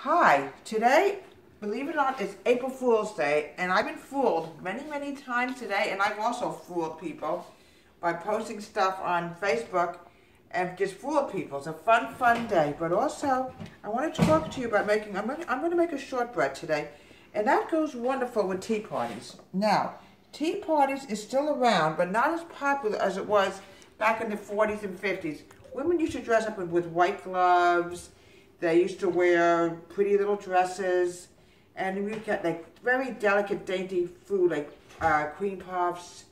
Hi, today, believe it or not, it's April Fool's Day, and I've been fooled many, many times today, and I've also fooled people by posting stuff on Facebook and just fooled people. It's a fun, fun day, but also, I want to talk to you about making, I'm going to make a shortbread today, and that goes wonderful with tea parties. Now, tea parties is still around, but not as popular as it was back in the 40s and 50s. Women used to dress up with white gloves. They used to wear pretty little dresses, and we got like very delicate, dainty food like cream puffs.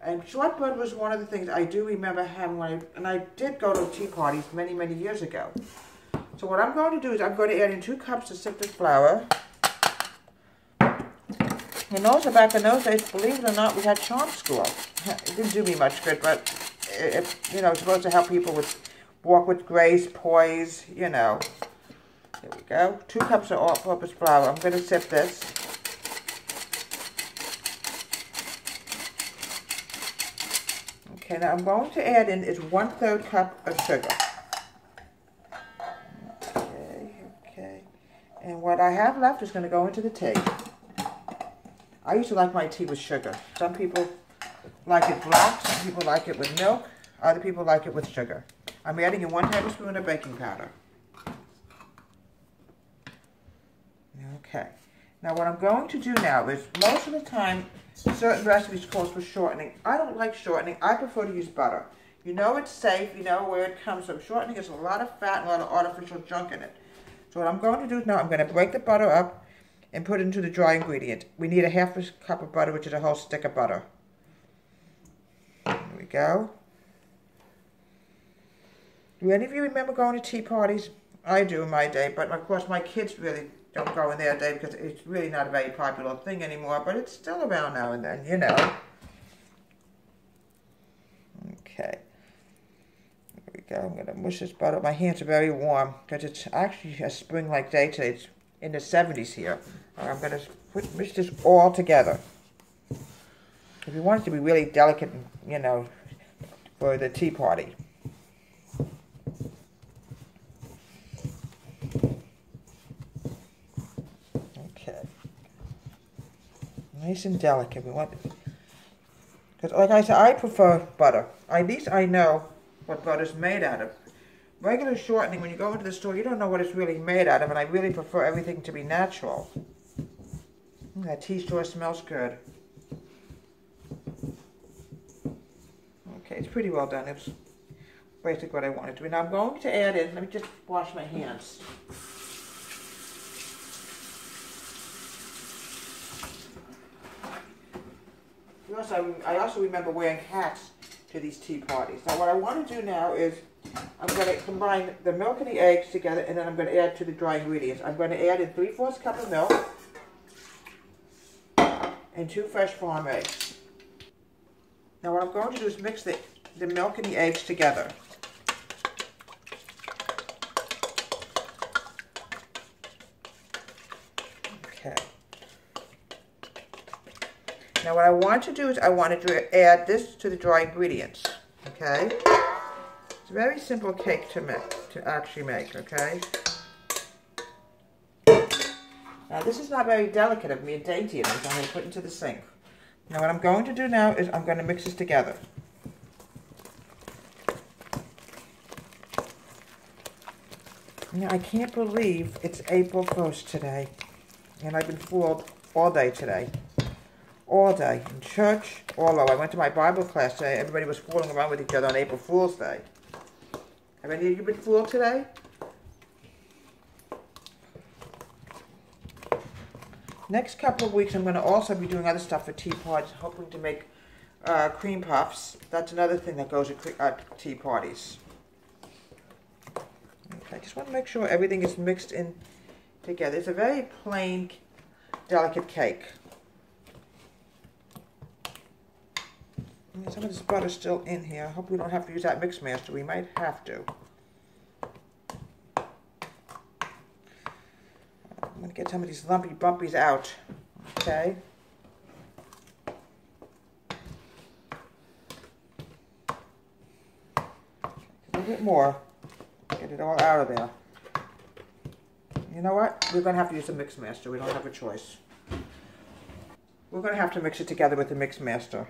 And shortbread was one of the things I do remember having and I did go to tea parties many, many years ago. So what I'm going to do is I'm going to add in 2 cups of sifted flour. And also back in those days, believe it or not, we had charm school. It didn't do me much good, but it's supposed to help people walk with grace, poise, you know. There we go. 2 cups of all-purpose flour. I'm going to sift this. Okay, now I'm going to add in is 1/3 cup of sugar. Okay. And what I have left is going to go into the tea. I used to like my tea with sugar. Some people like it black, some people like it with milk, other people like it with sugar. I'm adding in 1 tablespoon of baking powder. Okay. Now what I'm going to do now is, most of the time, certain recipes call for shortening. I don't like shortening. I prefer to use butter. You know it's safe. You know where it comes from. Shortening is a lot of fat and a lot of artificial junk in it. So what I'm going to do now, I'm going to break the butter up and put it into the dry ingredient. We need 1/2 cup of butter, which is a whole stick of butter. There we go. Do any of you remember going to tea parties? I do in my day, but of course my kids really don't go in their day because it's really not a very popular thing anymore, but it's still around now and then, you know. Okay. There we go. I'm going to mush this butter. My hands are very warm because it's actually a spring-like day today. It's in the 70s here. I'm going to mix this all together. If you want it to be really delicate, you know, for the tea party. Nice and delicate. We want, because like I said, I prefer butter. At least I know what butter's made out of. Regular shortening, when you go into the store, you don't know what it's really made out of, and I really prefer everything to be natural. That tea store smells good. Okay, it's pretty well done. It's basically what I wanted to be. Now I'm going to add in, let me just wash my hands. I also remember wearing hats to these tea parties. Now what I want to do now is I'm going to combine the milk and the eggs together, and then I'm going to add to the dry ingredients. I'm going to add in 3/4 cup of milk and 2 fresh farm eggs. Now what I'm going to do is mix the milk and the eggs together. Okay. Now what I want to do is I want to add this to the dry ingredients, okay? It's a very simple cake to actually make, okay? Now this is not very delicate of me and dainty, and I'm going to put it into the sink. Now what I'm going to do now is I'm going to mix this together. Now I can't believe it's April 1st today, and I've been fooled all day today. All day. In church, all over. I went to my Bible class today. Everybody was fooling around with each other on April Fool's Day. Have any of you been fooled today? Next couple of weeks, I'm going to also be doing other stuff for tea parties, hoping to make cream puffs. That's another thing that goes at tea parties. Okay, I just want to make sure everything is mixed in together. It's a very plain, delicate cake. Some of this butter's still in here. I hope we don't have to use that mix master. We might have to. I'm going to get some of these lumpy bumpies out. Okay. A little bit more. Get it all out of there. You You know what? We're going to have to use the mix master. We don't have a choice. We're going to have to mix it together with the mix master.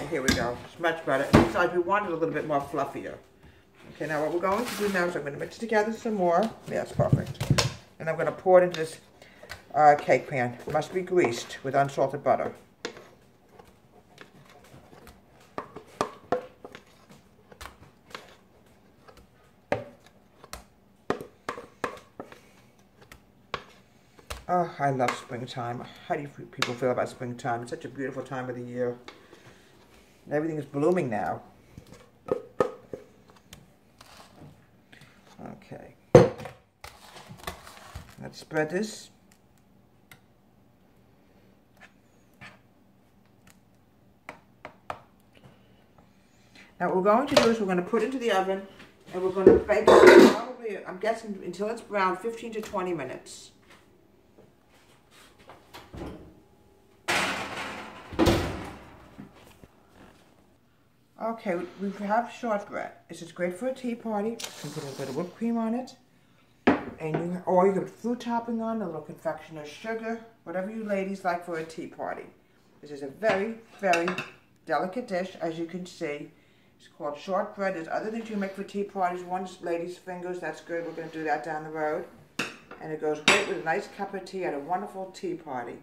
Here we go. It's much better. Besides, we want it a little bit more fluffier. Okay, now what we're going to do now is I'm going to mix together some more. Yes, perfect. And I'm going to pour it into this cake pan. It must be greased with unsalted butter. Oh, I love springtime. How do you people feel about springtime? It's such a beautiful time of the year. Everything is blooming now. Okay. Let's spread this. Now what we're going to do is we're going to put it into the oven and we're going to bake it probably, I'm guessing, until it's brown, 15 to 20 minutes. Okay, we have shortbread. This is great for a tea party. You can put a little bit of whipped cream on it. Or you can put fruit topping on, a little confectioner's sugar, whatever you ladies like for a tea party. This is a very, very delicate dish, as you can see. It's called shortbread. There's other things you make for tea parties. One's ladies' fingers. That's good. We're going to do that down the road. And it goes great with a nice cup of tea at a wonderful tea party.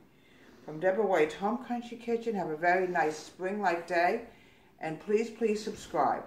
From Deborah White's Home Country Kitchen, have a very nice spring-like day. And please, please subscribe.